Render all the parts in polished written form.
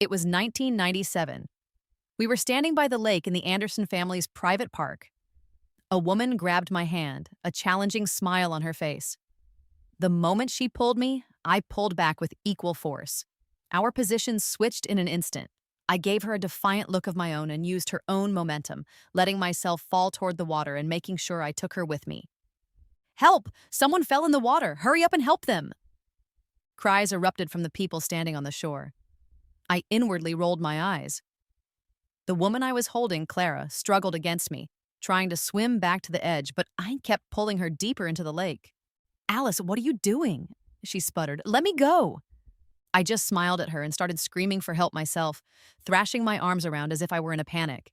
It was 1997. We were standing by the lake in the Anderson family's private park. A woman grabbed my hand, a challenging smile on her face. The moment she pulled me, I pulled back with equal force. Our positions switched in an instant. I gave her a defiant look of my own and used her own momentum, letting myself fall toward the water and making sure I took her with me. "Help! Someone fell in the water! Hurry up and help them!" Cries erupted from the people standing on the shore. I inwardly rolled my eyes. The woman I was holding, Clara, struggled against me, trying to swim back to the edge, but I kept pulling her deeper into the lake. "Alice, what are you doing?" she sputtered. "Let me go." I just smiled at her and started screaming for help myself, thrashing my arms around as if I were in a panic.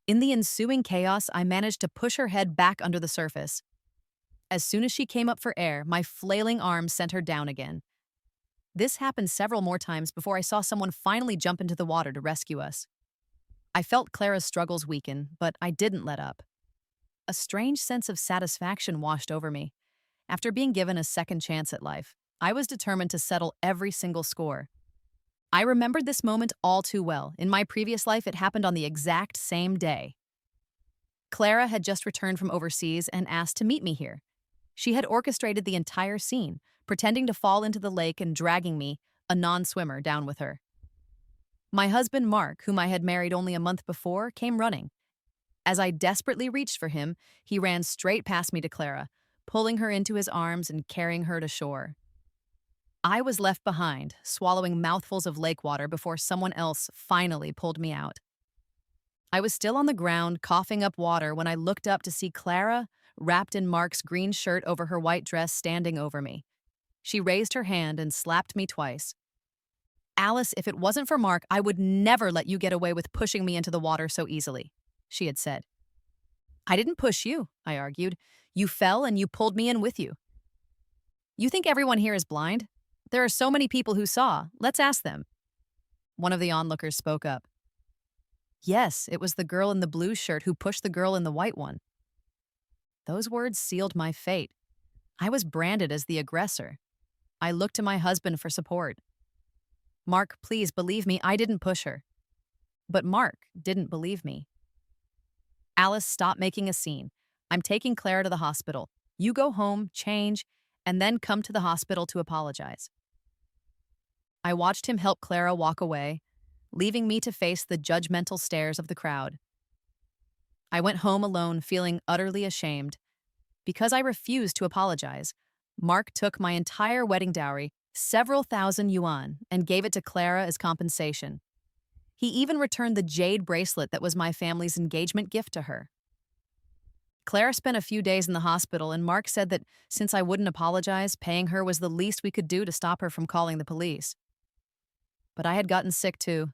In the ensuing chaos, I managed to push her head back under the surface. As soon as she came up for air, my flailing arms sent her down again. This happened several more times before I saw someone finally jump into the water to rescue us. I felt Clara's struggles weaken, but I didn't let up. A strange sense of satisfaction washed over me. After being given a second chance at life, I was determined to settle every single score. I remembered this moment all too well. In my previous life, it happened on the exact same day. Clara had just returned from overseas and asked to meet me here. She had orchestrated the entire scene, pretending to fall into the lake and dragging me, a non-swimmer, down with her. My husband, Mark, whom I had married only a month before, came running. As I desperately reached for him, he ran straight past me to Clara, pulling her into his arms and carrying her to shore. I was left behind, swallowing mouthfuls of lake water before someone else finally pulled me out. I was still on the ground, coughing up water, when I looked up to see Clara, wrapped in Mark's green shirt over her white dress, standing over me. She raised her hand and slapped me twice. "Alice, if it wasn't for Mark, I would never let you get away with pushing me into the water so easily," she had said. "I didn't push you," I argued. "You fell and you pulled me in with you." "You think everyone here is blind? There are so many people who saw. Let's ask them." One of the onlookers spoke up. "Yes, it was the girl in the blue shirt who pushed the girl in the white one." Those words sealed my fate. I was branded as the aggressor. I looked to my husband for support. "Mark, please believe me, I didn't push her." But Mark didn't believe me. "Alice, stop making a scene. I'm taking Clara to the hospital. You go home, change, and then come to the hospital to apologize." I watched him help Clara walk away, leaving me to face the judgmental stares of the crowd. I went home alone, feeling utterly ashamed. Because I refused to apologize, Mark took my entire wedding dowry, several thousand yuan, and gave it to Clara as compensation. He even returned the jade bracelet that was my family's engagement gift to her. Clara spent a few days in the hospital, and Mark said that since I wouldn't apologize, paying her was the least we could do to stop her from calling the police. But I had gotten sick too.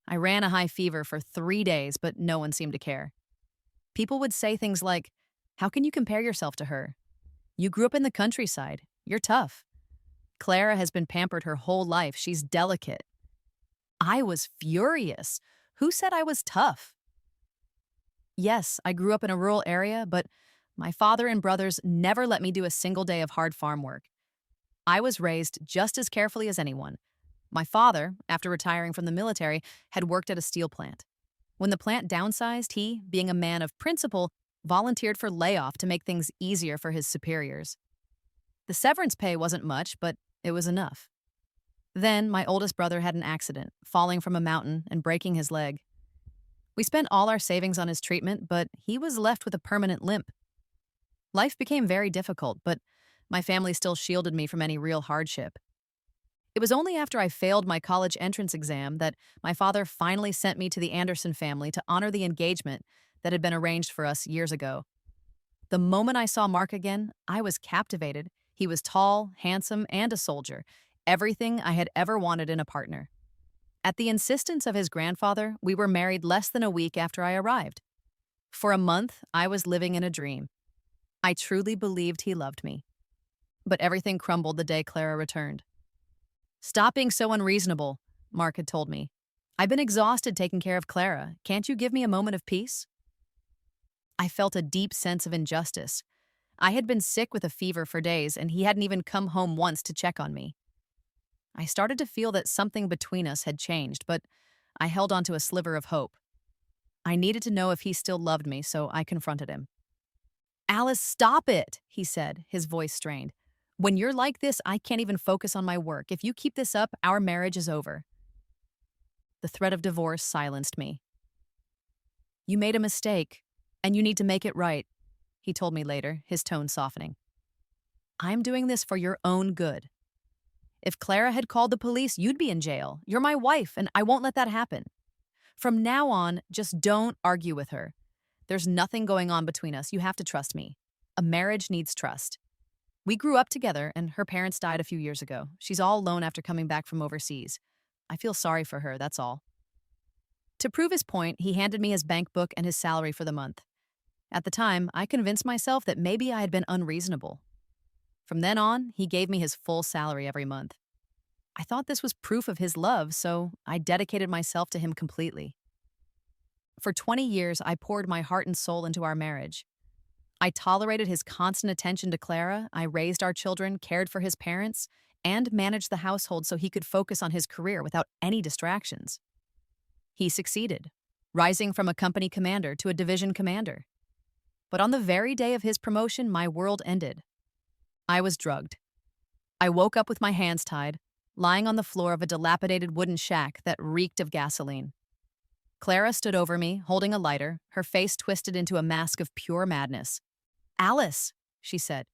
I ran a high fever for 3 days, but no one seemed to care. People would say things like, "How can you compare yourself to her? You grew up in the countryside. You're tough. Clara has been pampered her whole life. She's delicate." I was furious. Who said I was tough? Yes, I grew up in a rural area, but my father and brothers never let me do a single day of hard farm work. I was raised just as carefully as anyone. My father, after retiring from the military, had worked at a steel plant. When the plant downsized, he, being a man of principle, volunteered for layoff to make things easier for his superiors. The severance pay wasn't much, but it was enough. Then my oldest brother had an accident, falling from a mountain and breaking his leg. We spent all our savings on his treatment, but he was left with a permanent limp. Life became very difficult, but my family still shielded me from any real hardship. It was only after I failed my college entrance exam that my father finally sent me to the Anderson family to honor the engagement that had been arranged for us years ago. The moment I saw Mark again, I was captivated. He was tall, handsome, and a soldier, everything I had ever wanted in a partner. At the insistence of his grandfather, we were married less than a week after I arrived. For a month, I was living in a dream. I truly believed he loved me. But everything crumbled the day Clara returned. "Stop being so unreasonable," Mark had told me. "I've been exhausted taking care of Clara. Can't you give me a moment of peace?" I felt a deep sense of injustice. I had been sick with a fever for days, and he hadn't even come home once to check on me. I started to feel that something between us had changed, but I held on to a sliver of hope. I needed to know if he still loved me, so I confronted him. Alice, stop it, he said, his voice strained. When you're like this, I can't even focus on my work. If you keep this up, our marriage is over. The threat of divorce silenced me. You made a mistake, and you need to make it right, he told me later, his tone softening. I'm doing this for your own good. If Clara had called the police, you'd be in jail. You're my wife, and I won't let that happen. From now on, just don't argue with her. There's nothing going on between us. You have to trust me. A marriage needs trust. We grew up together, and her parents died a few years ago. She's all alone after coming back from overseas. I feel sorry for her, that's all. To prove his point, he handed me his bank book and his salary for the month. At the time, I convinced myself that maybe I had been unreasonable. From then on, he gave me his full salary every month. I thought this was proof of his love, so I dedicated myself to him completely. For 20 years, I poured my heart and soul into our marriage. I tolerated his constant attention to Clara, I raised our children, cared for his parents, and managed the household so he could focus on his career without any distractions. He succeeded, rising from a company commander to a division commander. But on the very day of his promotion, my world ended. I was drugged. I woke up with my hands tied, lying on the floor of a dilapidated wooden shack that reeked of gasoline. Clara stood over me, holding a lighter, her face twisted into a mask of pure madness. Alice, she said,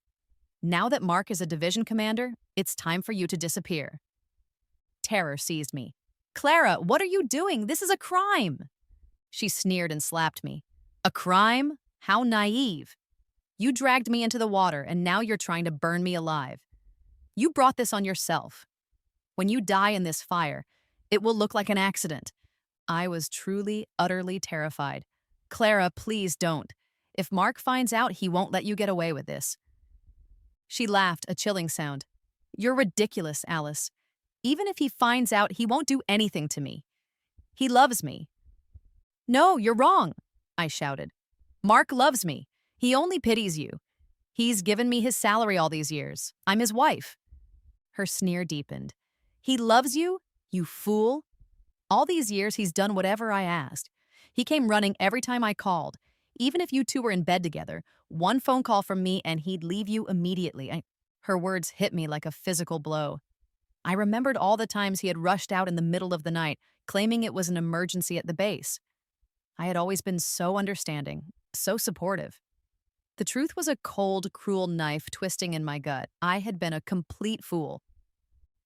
now that Mark is a division commander, it's time for you to disappear. Terror seized me. Clara, what are you doing? This is a crime. She sneered and slapped me. A crime? How naive. You dragged me into the water, and now you're trying to burn me alive. You brought this on yourself. When you die in this fire, it will look like an accident. I was truly, utterly terrified. Clara, please don't. If Mark finds out, he won't let you get away with this. She laughed, a chilling sound. You're ridiculous, Alice. Even if he finds out, he won't do anything to me. He loves me. No, you're wrong, I shouted. Mark loves me. He only pities you. He's given me his salary all these years. I'm his wife. Her sneer deepened. He loves you? You fool. All these years, he's done whatever I asked. He came running every time I called. Even if you two were in bed together, one phone call from me and he'd leave you immediately. Her words hit me like a physical blow. I remembered all the times he had rushed out in the middle of the night, claiming it was an emergency at the base. I had always been so understanding, so supportive. The truth was a cold, cruel knife twisting in my gut. I had been a complete fool.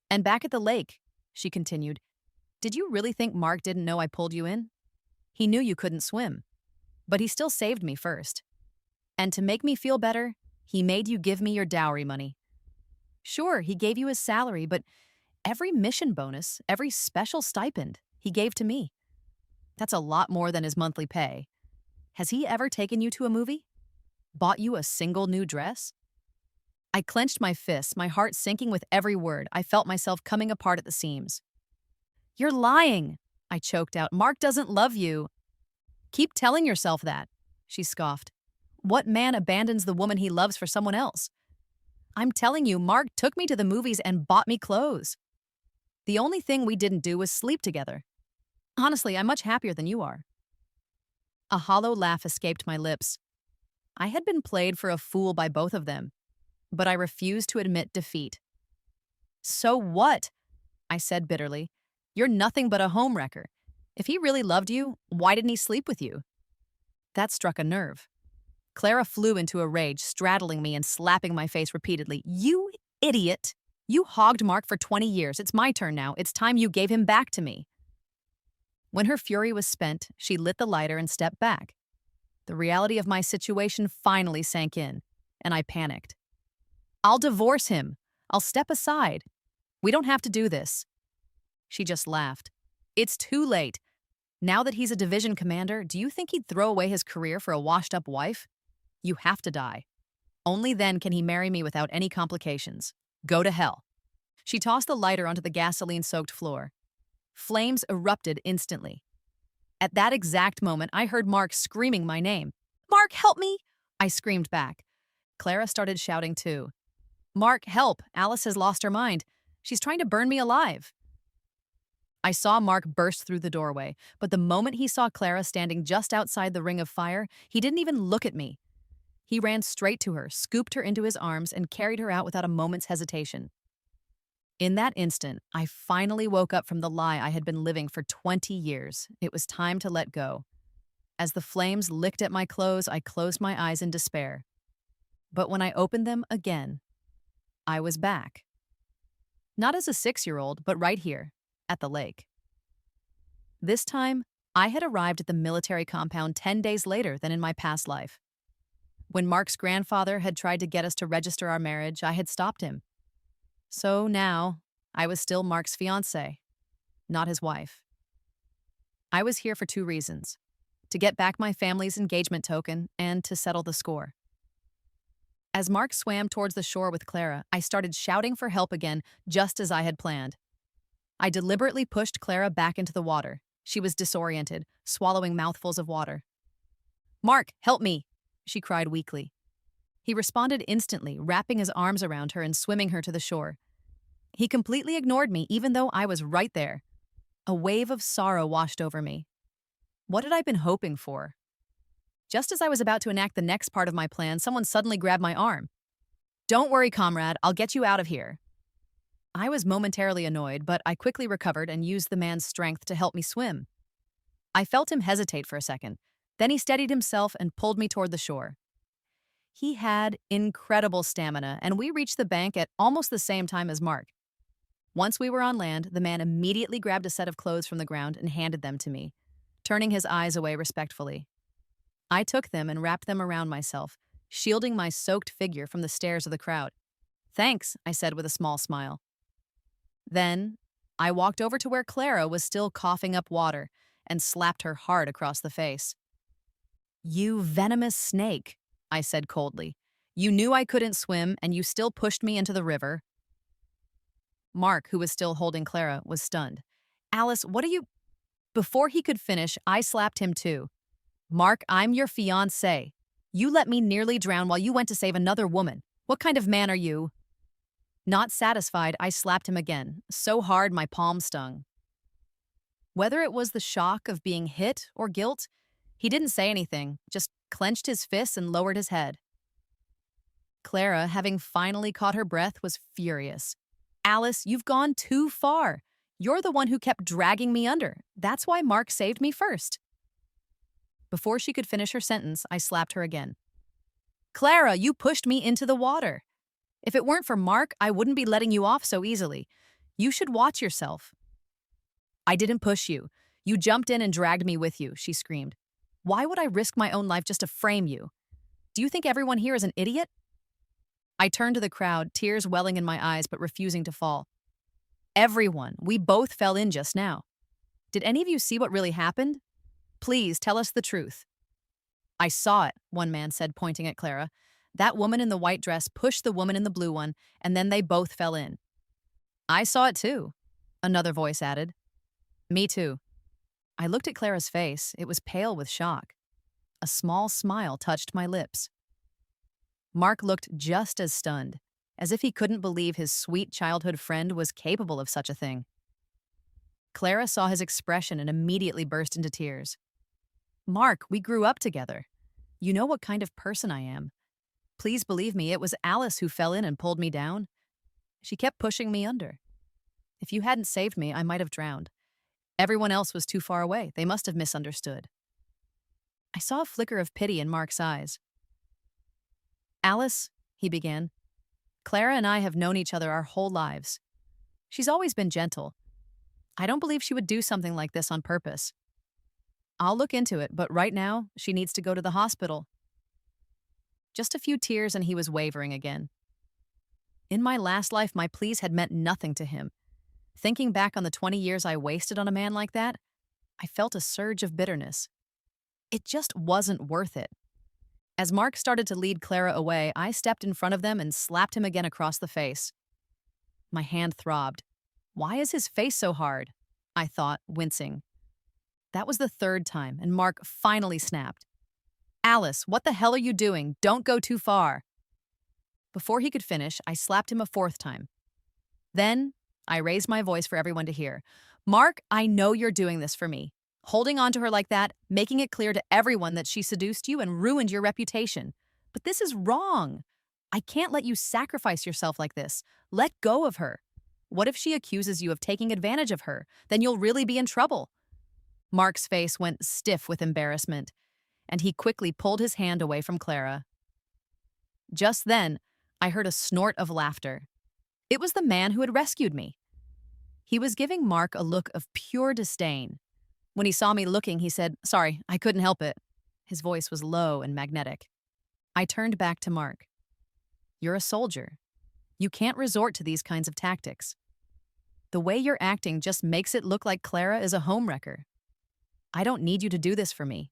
And back at the lake, she continued, did you really think Mark didn't know I pulled you in? He knew you couldn't swim. But he still saved me first. And to make me feel better, he made you give me your dowry money. Sure, he gave you his salary, but every mission bonus, every special stipend, he gave to me. That's a lot more than his monthly pay. Has he ever taken you to a movie? Bought you a single new dress? I clenched my fists, my heart sinking with every word. I felt myself coming apart at the seams. You're lying, I choked out. Mark doesn't love you. Keep telling yourself that, she scoffed. What man abandons the woman he loves for someone else? I'm telling you, Mark took me to the movies and bought me clothes. The only thing we didn't do was sleep together. Honestly, I'm much happier than you are. A hollow laugh escaped my lips. I had been played for a fool by both of them, but I refused to admit defeat. So what? I said bitterly. You're nothing but a homewrecker. If he really loved you, why didn't he sleep with you? That struck a nerve. Clara flew into a rage, straddling me and slapping my face repeatedly. You idiot! You hogged Mark for 20 years. It's my turn now. It's time you gave him back to me. When her fury was spent, she lit the lighter and stepped back. The reality of my situation finally sank in, and I panicked. I'll divorce him. I'll step aside. We don't have to do this. She just laughed. It's too late. Now that he's a division commander, do you think he'd throw away his career for a washed-up wife? You have to die. Only then can he marry me without any complications. Go to hell. She tossed the lighter onto the gasoline-soaked floor. Flames erupted instantly. At that exact moment, I heard Mark screaming my name. Mark, help me! I screamed back. Clara started shouting too. Mark, help! Alice has lost her mind. She's trying to burn me alive. I saw Mark burst through the doorway, but the moment he saw Clara standing just outside the ring of fire, he didn't even look at me. He ran straight to her, scooped her into his arms, and carried her out without a moment's hesitation. In that instant, I finally woke up from the lie I had been living for 20 years. It was time to let go. As the flames licked at my clothes, I closed my eyes in despair. But when I opened them again, I was back. Not as a 6-year-old, but right here, at the lake. This time, I had arrived at the military compound 10 days later than in my past life. When Mark's grandfather had tried to get us to register our marriage, I had stopped him. So now, I was still Mark's fiancée, not his wife. I was here for 2 reasons: to get back my family's engagement token and to settle the score. As Mark swam towards the shore with Clara, I started shouting for help again, just as I had planned. I deliberately pushed Clara back into the water. She was disoriented, swallowing mouthfuls of water. "Mark, help me!" she cried weakly. He responded instantly, wrapping his arms around her and swimming her to the shore. He completely ignored me, even though I was right there. A wave of sorrow washed over me. What had I been hoping for? Just as I was about to enact the next part of my plan, someone suddenly grabbed my arm. "Don't worry, comrade, I'll get you out of here." I was momentarily annoyed, but I quickly recovered and used the man's strength to help me swim. I felt him hesitate for a second. Then he steadied himself and pulled me toward the shore. He had incredible stamina, and we reached the bank at almost the same time as Mark. Once we were on land, the man immediately grabbed a set of clothes from the ground and handed them to me, turning his eyes away respectfully. I took them and wrapped them around myself, shielding my soaked figure from the stares of the crowd. "Thanks," I said with a small smile. Then, I walked over to where Clara was still coughing up water and slapped her hard across the face. "You venomous snake," I said coldly. "You knew I couldn't swim, and you still pushed me into the river." Mark, who was still holding Clara, was stunned. "Alice, what are you—" Before he could finish, I slapped him too. "Mark, I'm your fiancé. You let me nearly drown while you went to save another woman. What kind of man are you?" Not satisfied, I slapped him again, so hard my palm stung. Whether it was the shock of being hit or guilt, he didn't say anything, just clenched his fists and lowered his head. Clara, having finally caught her breath, was furious. "Alice, you've gone too far. You're the one who kept dragging me under. That's why Mark saved me first." Before she could finish her sentence, I slapped her again. "Clara, you pushed me into the water. If it weren't for Mark, I wouldn't be letting you off so easily. You should watch yourself." "I didn't push you. You jumped in and dragged me with you," she screamed. "Why would I risk my own life just to frame you? Do you think everyone here is an idiot?" I turned to the crowd, tears welling in my eyes but refusing to fall. "Everyone, we both fell in just now. Did any of you see what really happened? Please tell us the truth." "I saw it," one man said, pointing at Clara. "That woman in the white dress pushed the woman in the blue one, and then they both fell in." "I saw it too," another voice added. "Me too." I looked at Clara's face. It was pale with shock. A small smile touched my lips. Mark looked just as stunned, as if he couldn't believe his sweet childhood friend was capable of such a thing. Clara saw his expression and immediately burst into tears. "Mark, we grew up together. You know what kind of person I am. Please believe me, it was Alice who fell in and pulled me down. She kept pushing me under. If you hadn't saved me, I might have drowned. Everyone else was too far away. They must have misunderstood." I saw a flicker of pity in Mark's eyes. "Alice," he began, "Clara and I have known each other our whole lives. She's always been gentle. I don't believe she would do something like this on purpose. I'll look into it, but right now, she needs to go to the hospital." Just a few tears and he was wavering again. In my last life, my pleas had meant nothing to him. Thinking back on the 20 years I wasted on a man like that, I felt a surge of bitterness. It just wasn't worth it. As Mark started to lead Clara away, I stepped in front of them and slapped him again across the face. My hand throbbed. Why is his face so hard? I thought, wincing. That was the 3rd time, and Mark finally snapped. "Alice, what the hell are you doing? Don't go too far." Before he could finish, I slapped him a 4th time. Then, I raised my voice for everyone to hear. Mark, I know you're doing this for me. Holding on to her like that, making it clear to everyone that she seduced you and ruined your reputation. But this is wrong. I can't let you sacrifice yourself like this. Let go of her. What if she accuses you of taking advantage of her? Then you'll really be in trouble. Mark's face went stiff with embarrassment, and he quickly pulled his hand away from Clara. Just then, I heard a snort of laughter. It was the man who had rescued me. He was giving Mark a look of pure disdain. When he saw me looking, he said, "Sorry, I couldn't help it." His voice was low and magnetic. I turned back to Mark. "You're a soldier. You can't resort to these kinds of tactics. The way you're acting just makes it look like Clara is a homewrecker. I don't need you to do this for me."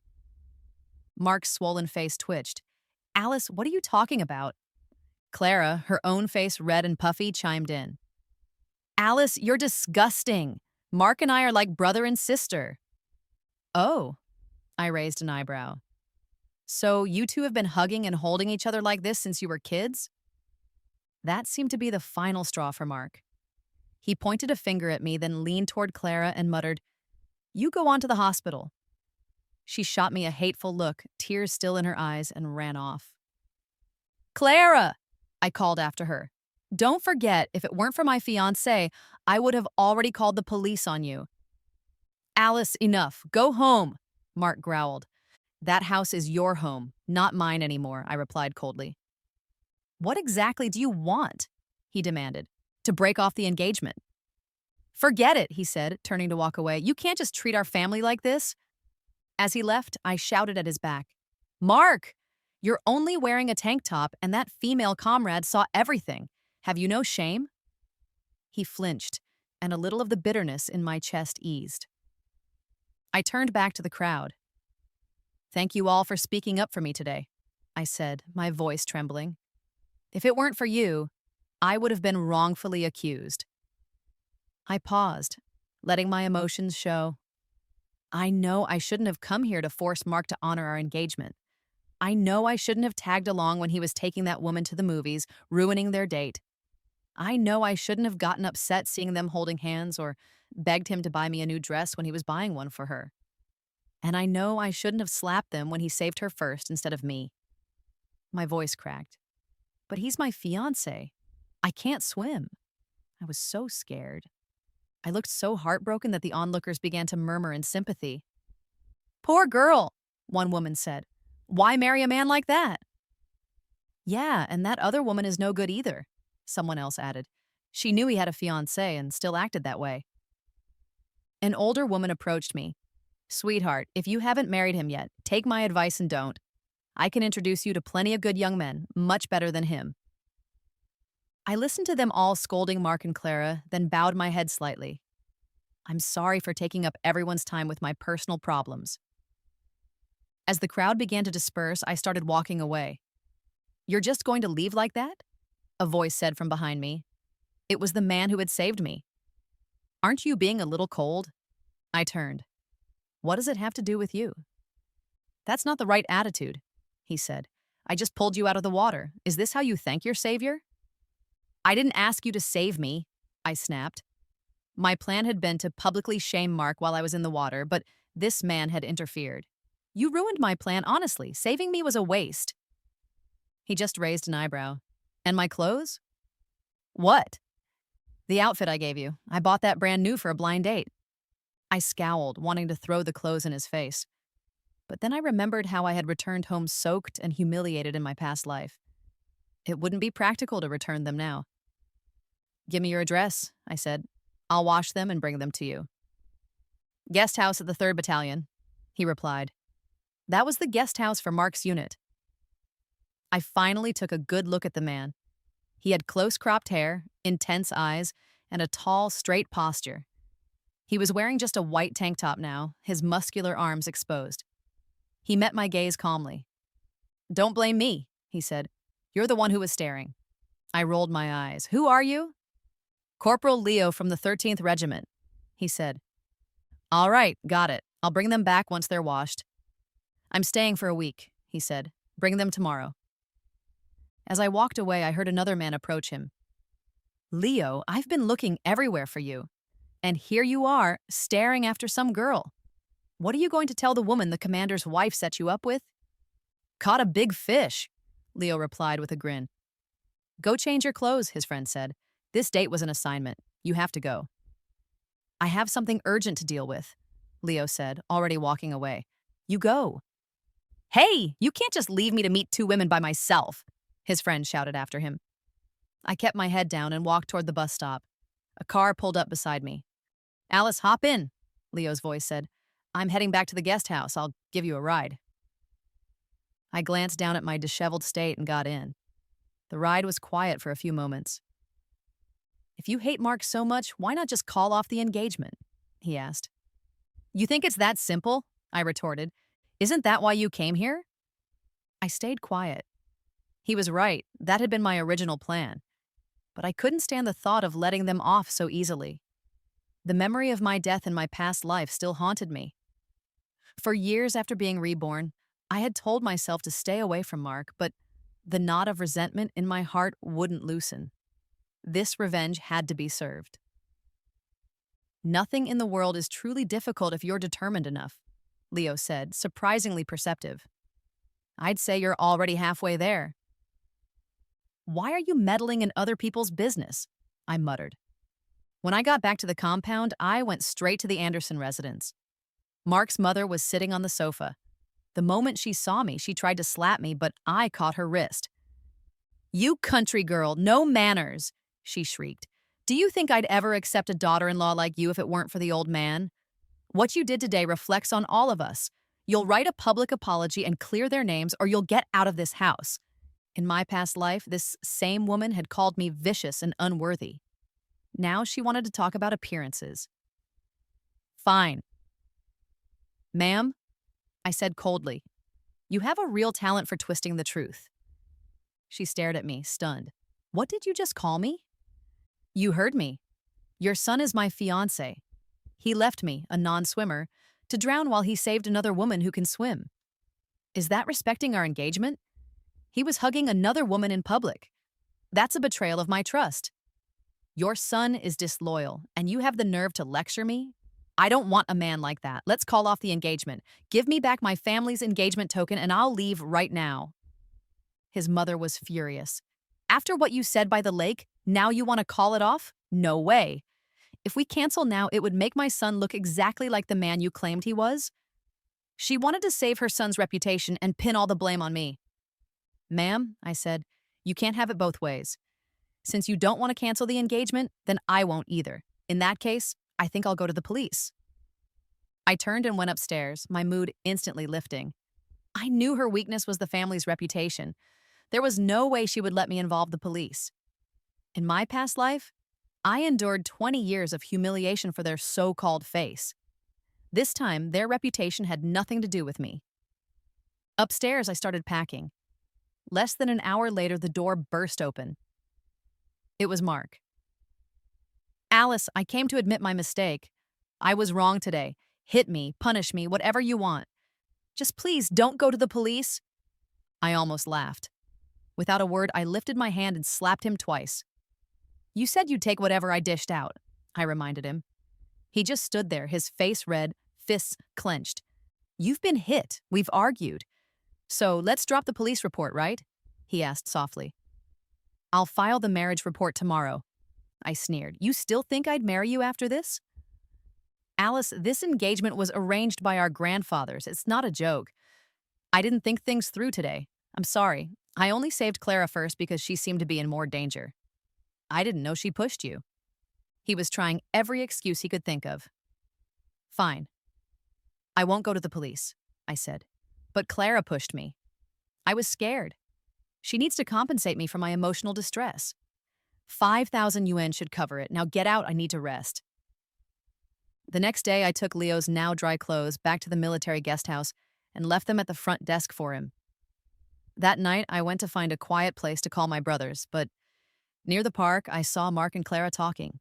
Mark's swollen face twitched. "Alice, what are you talking about?" Clara, her own face red and puffy, chimed in. "Alice, you're disgusting. Mark and I are like brother and sister." "Oh," I raised an eyebrow. "So you two have been hugging and holding each other like this since you were kids?" That seemed to be the final straw for Mark. He pointed a finger at me, then leaned toward Clara and muttered, "You go on to the hospital." She shot me a hateful look, tears still in her eyes, and ran off. "Clara!" I called after her. "Don't forget, if it weren't for my fiancé, I would have already called the police on you." "Alice, enough. Go home," Mark growled. "That house is your home, not mine anymore," I replied coldly. "What exactly do you want?" he demanded. "To break off the engagement?" "Forget it," he said, turning to walk away. "You can't just treat our family like this." As he left, I shouted at his back, "Mark, you're only wearing a tank top, and that female comrade saw everything. Have you no shame?" He flinched, and a little of the bitterness in my chest eased. I turned back to the crowd. "Thank you all for speaking up for me today," I said, my voice trembling. "If it weren't for you, I would have been wrongfully accused." I paused, letting my emotions show. I know I shouldn't have come here to force Mark to honor our engagement. I know I shouldn't have tagged along when he was taking that woman to the movies, ruining their date. I know I shouldn't have gotten upset seeing them holding hands or begged him to buy me a new dress when he was buying one for her. And I know I shouldn't have slapped them when he saved her first instead of me. My voice cracked. But he's my fiancé. I can't swim. I was so scared. I looked so heartbroken that the onlookers began to murmur in sympathy. "Poor girl," one woman said. "Why marry a man like that?" "Yeah, and that other woman is no good either," someone else added. "She knew he had a fiancé and still acted that way." An older woman approached me. "Sweetheart, if you haven't married him yet, take my advice and don't. I can introduce you to plenty of good young men, much better than him." I listened to them all scolding Mark and Clara, then bowed my head slightly. I'm sorry for taking up everyone's time with my personal problems. As the crowd began to disperse, I started walking away. "You're just going to leave like that?" a voice said from behind me. It was the man who had saved me. "Aren't you being a little cold?" I turned. "What does it have to do with you?" "That's not the right attitude," he said. "I just pulled you out of the water. Is this how you thank your savior?" "I didn't ask you to save me," I snapped. My plan had been to publicly shame Mark while I was in the water, but this man had interfered. "You ruined my plan, honestly. Saving me was a waste." He just raised an eyebrow. "And my clothes?" "What?" "The outfit I gave you. I bought that brand new for a blind date." I scowled, wanting to throw the clothes in his face. But then I remembered how I had returned home soaked and humiliated in my past life. It wouldn't be practical to return them now. "Give me your address," I said. "I'll wash them and bring them to you." "Guest house at the 3rd Battalion," he replied. That was the guest house for Mark's unit. I finally took a good look at the man. He had close-cropped hair, intense eyes, and a tall, straight posture. He was wearing just a white tank top now, his muscular arms exposed. He met my gaze calmly. "Don't blame me," he said. "You're the one who was staring." I rolled my eyes. "Who are you?" "Corporal Leo from the 13th Regiment," he said. "All right, got it. I'll bring them back once they're washed." "I'm staying for a week," he said. "Bring them tomorrow." As I walked away, I heard another man approach him. Leo, I've been looking everywhere for you. And here you are, staring after some girl. What are you going to tell the woman the commander's wife set you up with? Caught a big fish, Leo replied with a grin. Go change your clothes, his friend said. This date was an assignment. You have to go. I have something urgent to deal with, Leo said, already walking away. You go. Hey, you can't just leave me to meet two women by myself, his friend shouted after him. I kept my head down and walked toward the bus stop. A car pulled up beside me. Alice, hop in, Leo's voice said. I'm heading back to the guest house. I'll give you a ride. I glanced down at my disheveled state and got in. The ride was quiet for a few moments. If you hate Mark so much, why not just call off the engagement? He asked. You think it's that simple? I retorted. Isn't that why you came here? I stayed quiet. He was right. That had been my original plan. But I couldn't stand the thought of letting them off so easily. The memory of my death in my past life still haunted me. For years after being reborn, I had told myself to stay away from Mark, but the knot of resentment in my heart wouldn't loosen. This revenge had to be served. Nothing in the world is truly difficult if you're determined enough, Leo said, surprisingly perceptive. I'd say you're already halfway there. Why are you meddling in other people's business? I muttered. When I got back to the compound, I went straight to the Anderson residence. Mark's mother was sitting on the sofa. The moment she saw me, she tried to slap me, but I caught her wrist. You country girl, no manners, she shrieked. Do you think I'd ever accept a daughter-in-law like you if it weren't for the old man? What you did today reflects on all of us. You'll write a public apology and clear their names, or you'll get out of this house. In my past life, this same woman had called me vicious and unworthy. Now she wanted to talk about appearances. Fine. Ma'am, I said coldly, you have a real talent for twisting the truth. She stared at me, stunned. What did you just call me? You heard me. Your son is my fiancé. He left me, a non-swimmer, to drown while he saved another woman who can swim. Is that respecting our engagement? He was hugging another woman in public. That's a betrayal of my trust. Your son is disloyal, and you have the nerve to lecture me? I don't want a man like that. Let's call off the engagement. Give me back my family's engagement token, and I'll leave right now. His mother was furious. After what you said by the lake, now you want to call it off? No way. If we cancel now, it would make my son look exactly like the man you claimed he was. She wanted to save her son's reputation and pin all the blame on me. Ma'am, I said, you can't have it both ways. Since you don't want to cancel the engagement, then I won't either. In that case, I think I'll go to the police. I turned and went upstairs, my mood instantly lifting. I knew her weakness was the family's reputation. There was no way she would let me involve the police. In my past life, I endured 20 years of humiliation for their so-called face. This time, their reputation had nothing to do with me. Upstairs, I started packing. Less than an hour later, the door burst open. It was Mark. Alice, I came to admit my mistake. I was wrong today. Hit me, punish me, whatever you want. Just please don't go to the police. I almost laughed. Without a word, I lifted my hand and slapped him twice. You said you'd take whatever I dished out, I reminded him. He just stood there, his face red, fists clenched. You've been hit. We've argued. So let's drop the police report, right? He asked softly. I'll file the marriage report tomorrow. I sneered. You still think I'd marry you after this? Alice, this engagement was arranged by our grandfathers. It's not a joke. I didn't think things through today. I'm sorry. I only saved Clara first because she seemed to be in more danger. I didn't know she pushed you. He was trying every excuse he could think of. Fine. I won't go to the police, I said. But Clara pushed me. I was scared. She needs to compensate me for my emotional distress. 5,000 yuan should cover it. Now get out, I need to rest. The next day, I took Leo's now dry clothes back to the military guest house and left them at the front desk for him. That night, I went to find a quiet place to call my brothers, but near the park, I saw Mark and Clara talking.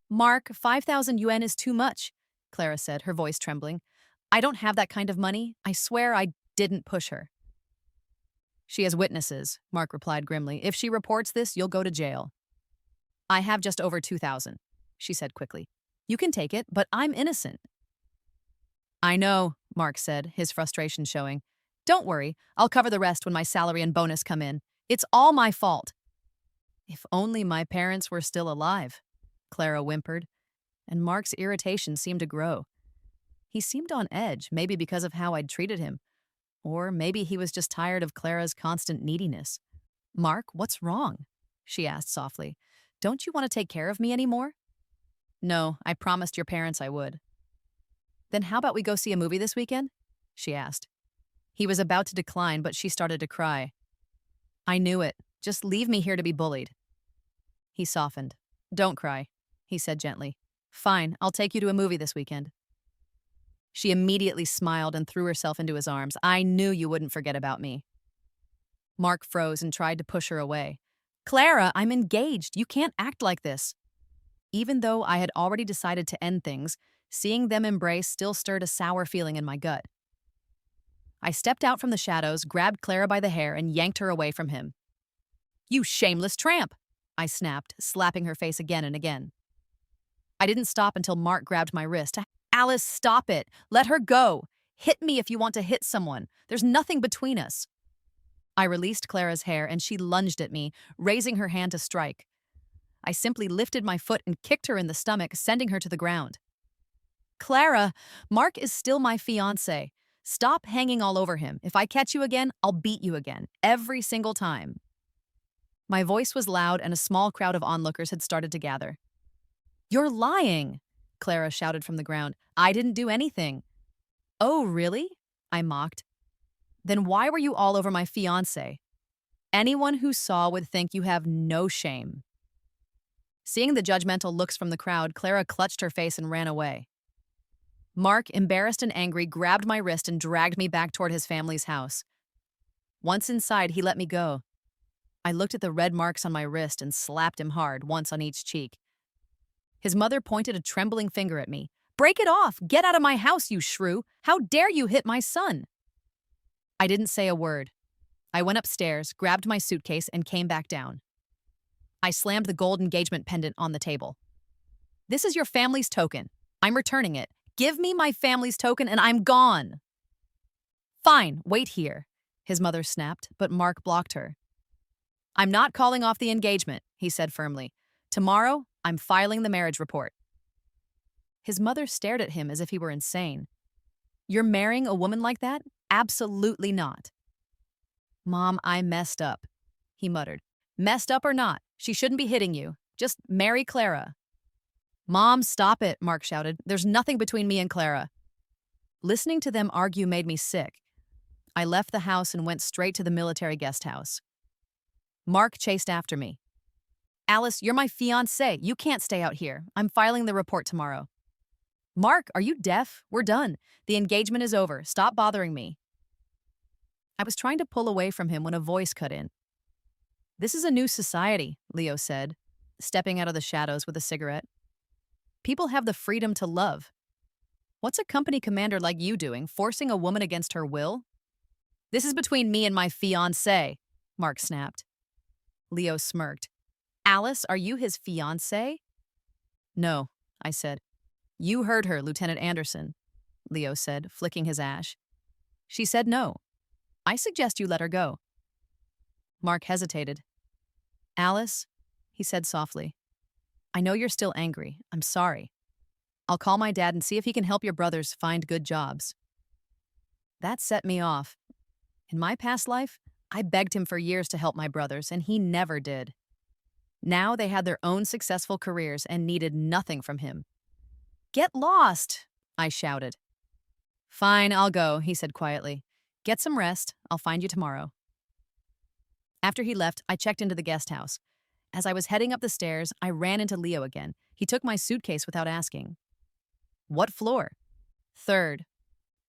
Mark, 5,000 yuan is too much, Clara said, her voice trembling. I don't have that kind of money. I swear I didn't push her. She has witnesses, Mark replied grimly. If she reports this, you'll go to jail. I have just over 2,000, she said quickly. You can take it, but I'm innocent. I know, Mark said, his frustration showing. Don't worry, I'll cover the rest when my salary and bonus come in. It's all my fault. If only my parents were still alive, Clara whimpered, and Mark's irritation seemed to grow. He seemed on edge, maybe because of how I'd treated him, or maybe he was just tired of Clara's constant neediness. Mark, what's wrong? She asked softly. Don't you want to take care of me anymore? No, I promised your parents I would. Then how about we go see a movie this weekend? She asked. He was about to decline, but she started to cry. I knew it. Just leave me here to be bullied. He softened. Don't cry, he said gently. Fine, I'll take you to a movie this weekend. She immediately smiled and threw herself into his arms. I knew you wouldn't forget about me. Mark froze and tried to push her away. Clara, I'm engaged. You can't act like this. Even though I had already decided to end things, seeing them embrace still stirred a sour feeling in my gut. I stepped out from the shadows, grabbed Clara by the hair, and yanked her away from him. You shameless tramp, I snapped, slapping her face again and again. I didn't stop until Mark grabbed my wrist. Alice, stop it. Let her go. Hit me if you want to hit someone. There's nothing between us. I released Clara's hair and she lunged at me, raising her hand to strike. I simply lifted my foot and kicked her in the stomach, sending her to the ground. Clara, Mark is still my fiancé. Stop hanging all over him. If I catch you again, I'll beat you again. Every single time. My voice was loud and a small crowd of onlookers had started to gather. You're lying, Clara shouted from the ground. I didn't do anything. Oh, really? I mocked. Then why were you all over my fiancé? Anyone who saw would think you have no shame. Seeing the judgmental looks from the crowd, Clara clutched her face and ran away. Mark, embarrassed and angry, grabbed my wrist and dragged me back toward his family's house. Once inside, he let me go. I looked at the red marks on my wrist and slapped him hard, once on each cheek. His mother pointed a trembling finger at me. Break it off! Get out of my house, you shrew! How dare you hit my son? I didn't say a word. I went upstairs, grabbed my suitcase, and came back down. I slammed the gold engagement pendant on the table. This is your family's token. I'm returning it. Give me my family's token and I'm gone. Fine, wait here, his mother snapped, but Mark blocked her. I'm not calling off the engagement, he said firmly. Tomorrow, I'm filing the marriage report. His mother stared at him as if he were insane. You're marrying a woman like that? Absolutely not. Mom, I messed up, he muttered. Messed up or not, she shouldn't be hitting you. Just marry Clara. Mom, stop it, Mark shouted. There's nothing between me and Clara. Listening to them argue made me sick. I left the house and went straight to the military guest house. Mark chased after me. Alice, you're my fiancé. You can't stay out here. I'm filing the report tomorrow. Mark, are you deaf? We're done. The engagement is over. Stop bothering me. I was trying to pull away from him when a voice cut in. This is a new society, Leo said, stepping out of the shadows with a cigarette. People have the freedom to love. What's a company commander like you doing, forcing a woman against her will? This is between me and my fiancé, Mark snapped. Leo smirked. Alice, are you his fiancé? No, I said. You heard her, Lieutenant Anderson, Leo said, flicking his ash. She said no. I suggest you let her go. Mark hesitated. Alice, he said softly, I know you're still angry. I'm sorry. I'll call my dad and see if he can help your brothers find good jobs. That set me off. In my past life, I begged him for years to help my brothers, and he never did. Now they had their own successful careers and needed nothing from him. Get lost, I shouted. Fine, I'll go, he said quietly. Get some rest. I'll find you tomorrow. After he left, I checked into the guest house. As I was heading up the stairs, I ran into Leo again. He took my suitcase without asking. What floor? Third.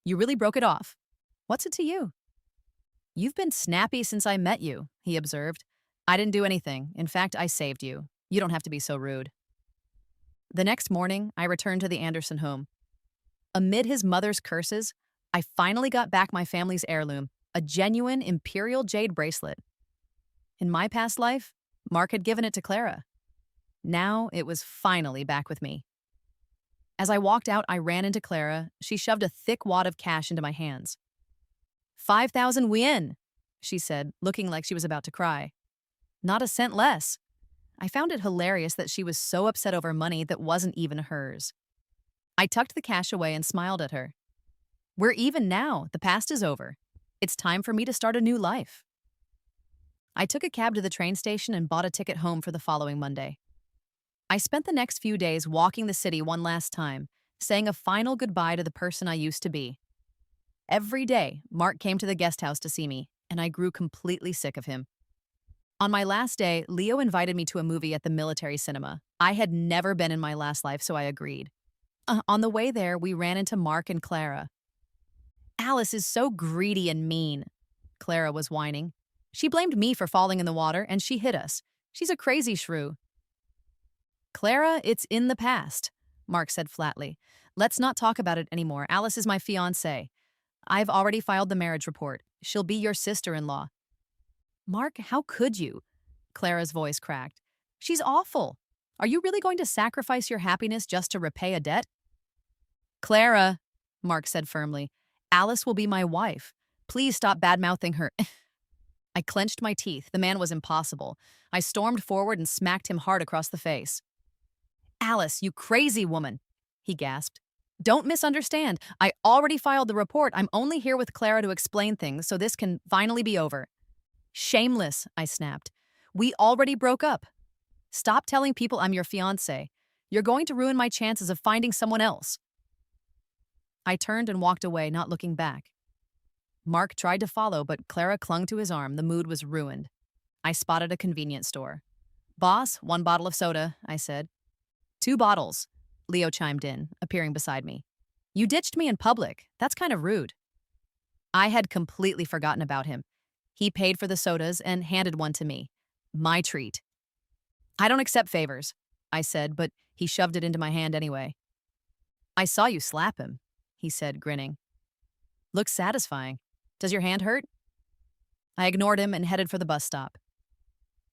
You really broke it off. What's it to you? You've been snappy since I met you, he observed. I didn't do anything. In fact, I saved you. You don't have to be so rude. The next morning, I returned to the Anderson home. Amid his mother's curses, I finally got back my family's heirloom, a genuine imperial jade bracelet. In my past life, Mark had given it to Clara. Now it was finally back with me. As I walked out, I ran into Clara. She shoved a thick wad of cash into my hands. 5,000 wien, she said, looking like she was about to cry. Not a cent less. I found it hilarious that she was so upset over money that wasn't even hers. I tucked the cash away and smiled at her. We're even now. The past is over. It's time for me to start a new life. I took a cab to the train station and bought a ticket home for the following Monday. I spent the next few days walking the city one last time, saying a final goodbye to the person I used to be. Every day, Mark came to the guest house to see me, and I grew completely sick of him. On my last day, Leo invited me to a movie at the military cinema. I had never been in my last life, so I agreed. On the way there, we ran into Mark and Clara. Alice is so greedy and mean, Clara was whining. She blamed me for falling in the water, and she hit us. She's a crazy shrew. Clara, it's in the past, Mark said flatly. Let's not talk about it anymore. Alice is my fiancée. I've already filed the marriage report. She'll be your sister-in-law. Mark, how could you? Clara's voice cracked. She's awful. Are you really going to sacrifice your happiness just to repay a debt? Clara, Mark said firmly, Alice will be my wife. Please stop bad-mouthing her. I clenched my teeth. The man was impossible. I stormed forward and smacked him hard across the face. Alice, you crazy woman, he gasped. Don't misunderstand. I already filed the report. I'm only here with Clara to explain things, so this can finally be over. Shameless, I snapped. We already broke up. Stop telling people I'm your fiancé. You're going to ruin my chances of finding someone else. I turned and walked away, not looking back. Mark tried to follow, but Clara clung to his arm. The mood was ruined. I spotted a convenience store. Boss, 1 bottle of soda, I said. 2 bottles, Leo chimed in, appearing beside me. You ditched me in public. That's kind of rude. I had completely forgotten about him. He paid for the sodas and handed one to me. My treat. I don't accept favors, I said, but he shoved it into my hand anyway. I saw you slap him, he said, grinning. Looks satisfying. Does your hand hurt? I ignored him and headed for the bus stop.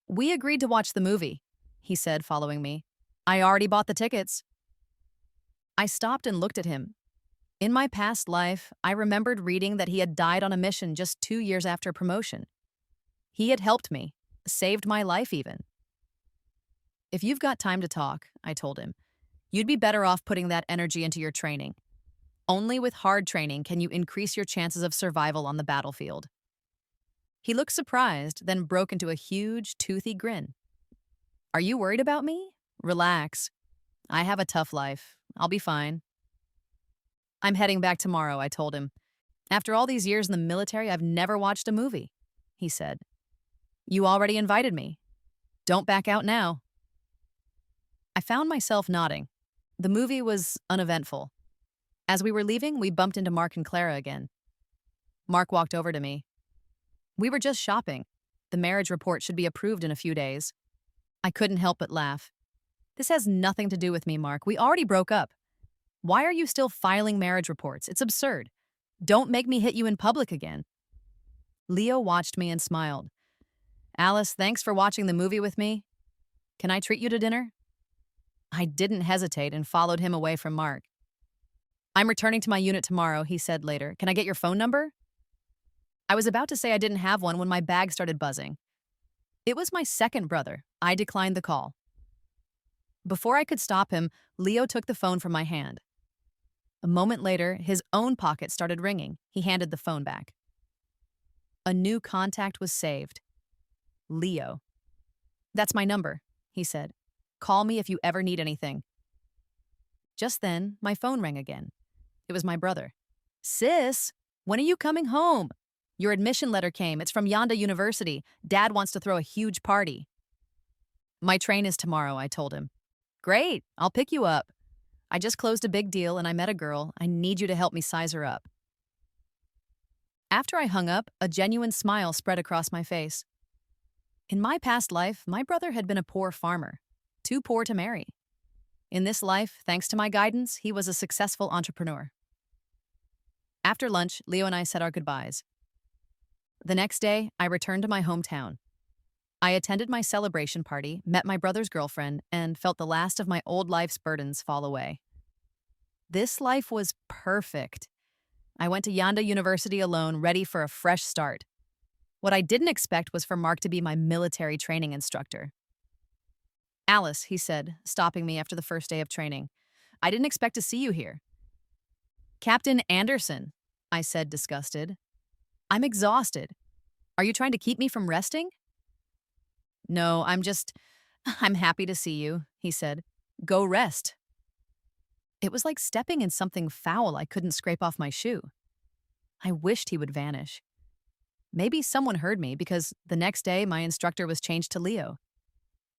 We agreed to watch the movie, he said, following me. I already bought the tickets. I stopped and looked at him. In my past life, I remembered reading that he had died on a mission just 2 years after promotion. He had helped me, saved my life even. If you've got time to talk, I told him, you'd be better off putting that energy into your training. Only with hard training can you increase your chances of survival on the battlefield. He looked surprised, then broke into a huge, toothy grin. Are you worried about me? Relax. I have a tough life. I'll be fine. I'm heading back tomorrow, I told him. After all these years in the military, I've never watched a movie, he said. You already invited me. Don't back out now. I found myself nodding. The movie was uneventful. As we were leaving, we bumped into Mark and Clara again. Mark walked over to me. We were just shopping. The marriage report should be approved in a few days. I couldn't help but laugh. This has nothing to do with me, Mark. We already broke up. Why are you still filing marriage reports? It's absurd. Don't make me hit you in public again. Leo watched me and smiled. Alice, thanks for watching the movie with me. Can I treat you to dinner? I didn't hesitate and followed him away from Mark. I'm returning to my unit tomorrow, he said later. Can I get your phone number? I was about to say I didn't have one when my bag started buzzing. It was my second brother. I declined the call. Before I could stop him, Leo took the phone from my hand. A moment later, his own pocket started ringing. He handed the phone back. A new contact was saved. Leo. That's my number, he said. Call me if you ever need anything. Just then, my phone rang again. It was my brother. Sis, when are you coming home? Your admission letter came. It's from Yonda University. Dad wants to throw a huge party. My train is tomorrow, I told him. Great, I'll pick you up. I just closed a big deal and I met a girl. I need you to help me size her up. After I hung up, a genuine smile spread across my face. In my past life, my brother had been a poor farmer, too poor to marry. In this life, thanks to my guidance, he was a successful entrepreneur. After lunch, Leo and I said our goodbyes. The next day, I returned to my hometown. I attended my celebration party, met my brother's girlfriend, and felt the last of my old life's burdens fall away. This life was perfect. I went to Yanda University alone, ready for a fresh start. What I didn't expect was for Mark to be my military training instructor. Alice, he said, stopping me after the first day of training, I didn't expect to see you here. Captain Anderson, I said, disgusted. I'm exhausted. Are you trying to keep me from resting? No, I'm happy to see you, he said. Go rest. It was like stepping in something foul I couldn't scrape off my shoe. I wished he would vanish. Maybe someone heard me because the next day my instructor was changed to Leo.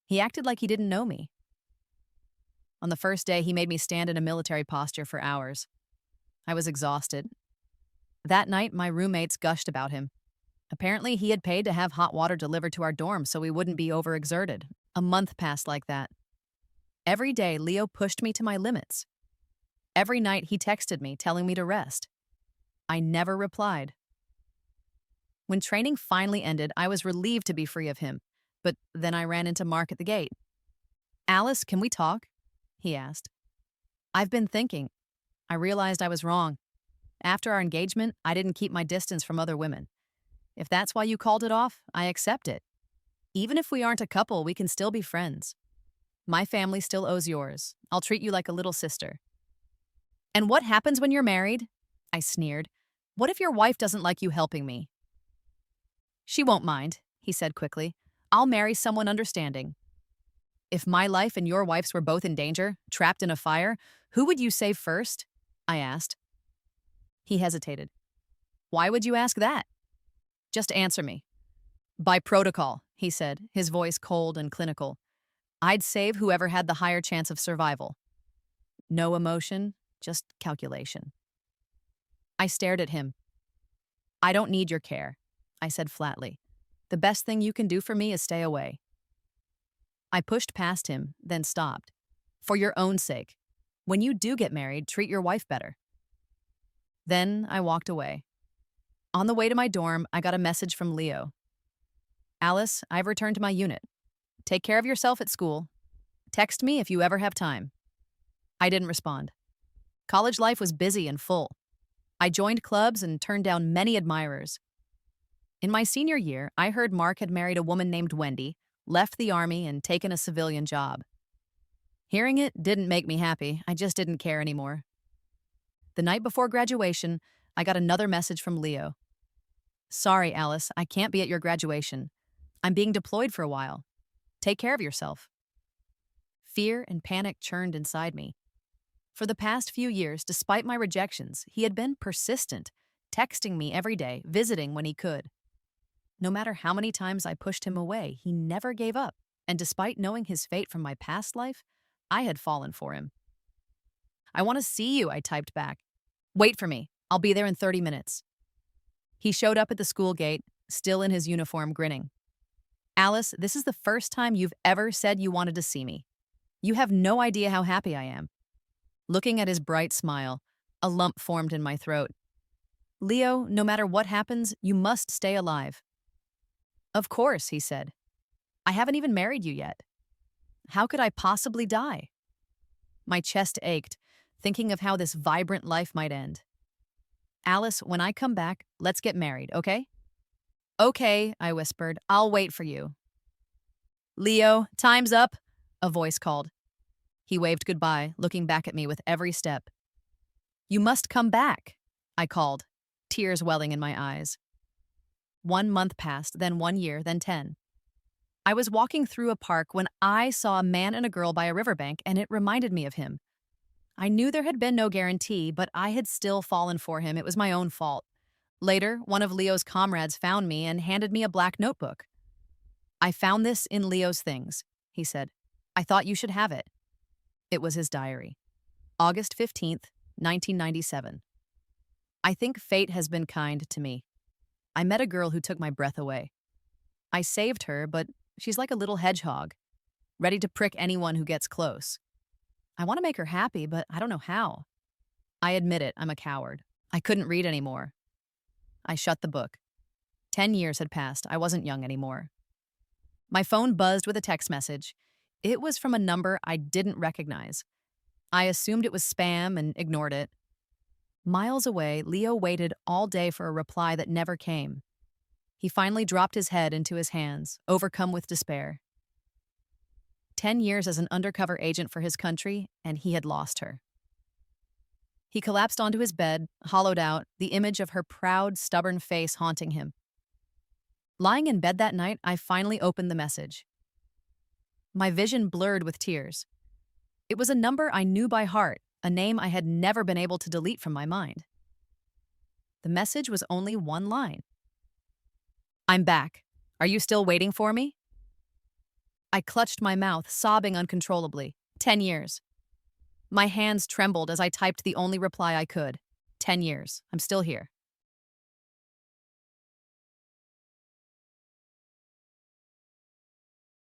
He acted like he didn't know me. On the first day, he made me stand in a military posture for hours. I was exhausted. That night, my roommates gushed about him. Apparently, he had paid to have hot water delivered to our dorm so we wouldn't be overexerted. A month passed like that. Every day, Leo pushed me to my limits. Every night, he texted me, telling me to rest. I never replied. When training finally ended, I was relieved to be free of him, but then I ran into Mark at the gate. Alice, can we talk? He asked. I've been thinking. I realized I was wrong. After our engagement, I didn't keep my distance from other women. If that's why you called it off, I accept it. Even if we aren't a couple, we can still be friends. My family still owes yours. I'll treat you like a little sister. And what happens when you're married? I sneered. What if your wife doesn't like you helping me? She won't mind, he said quickly. I'll marry someone understanding. If my life and your wife's were both in danger, trapped in a fire, who would you save first? I asked. He hesitated. Why would you ask that? Just answer me. By protocol, he said, his voice cold and clinical. I'd save whoever had the higher chance of survival. No emotion, just calculation. I stared at him. I don't need your care, I said flatly. The best thing you can do for me is stay away. I pushed past him, then stopped. For your own sake. When you do get married, treat your wife better. Then I walked away. On the way to my dorm, I got a message from Leo. Alice, I've returned to my unit. Take care of yourself at school. Text me if you ever have time. I didn't respond. College life was busy and full. I joined clubs and turned down many admirers. In my senior year, I heard Mark had married a woman named Wendy, left the army, and taken a civilian job. Hearing it didn't make me happy. I just didn't care anymore. The night before graduation, I got another message from Leo. Sorry, Alice, I can't be at your graduation. I'm being deployed for a while. Take care of yourself. Fear and panic churned inside me. For the past few years, despite my rejections, he had been persistent, texting me every day, visiting when he could. No matter how many times I pushed him away, he never gave up, and despite knowing his fate from my past life, I had fallen for him. I want to see you, I typed back. Wait for me. I'll be there in 30 minutes. He showed up at the school gate, still in his uniform, grinning. Alice, this is the first time you've ever said you wanted to see me. You have no idea how happy I am. Looking at his bright smile, a lump formed in my throat. Leo, no matter what happens, you must stay alive. Of course, he said. I haven't even married you yet. How could I possibly die? My chest ached, thinking of how this vibrant life might end. Alice, when I come back, let's get married, okay? Okay, I whispered. I'll wait for you. Leo, time's up, a voice called. He waved goodbye, looking back at me with every step. You must come back, I called, tears welling in my eyes. 1 month passed, then 1 year, then 10. I was walking through a park when I saw a man and a girl by a riverbank, and it reminded me of him. I knew there had been no guarantee, but I had still fallen for him. It was my own fault. Later, one of Leo's comrades found me and handed me a black notebook. I found this in Leo's things, he said. I thought you should have it. It was his diary. August 15th, 1997. I think fate has been kind to me. I met a girl who took my breath away. I saved her, but she's like a little hedgehog, ready to prick anyone who gets close. I want to make her happy, but I don't know how. I admit it, I'm a coward. I couldn't read anymore. I shut the book. 10 years had passed. I wasn't young anymore. My phone buzzed with a text message. It was from a number I didn't recognize. I assumed it was spam and ignored it. Miles away, Leo waited all day for a reply that never came. He finally dropped his head into his hands, overcome with despair. 10 years as an undercover agent for his country, and he had lost her. He collapsed onto his bed, hollowed out, the image of her proud, stubborn face haunting him. Lying in bed that night, I finally opened the message. My vision blurred with tears. It was a number I knew by heart, a name I had never been able to delete from my mind. The message was only one line. "I'm back. Are you still waiting for me?" I clutched my mouth, sobbing uncontrollably. 10 years. My hands trembled as I typed the only reply I could. 10 years. I'm still here.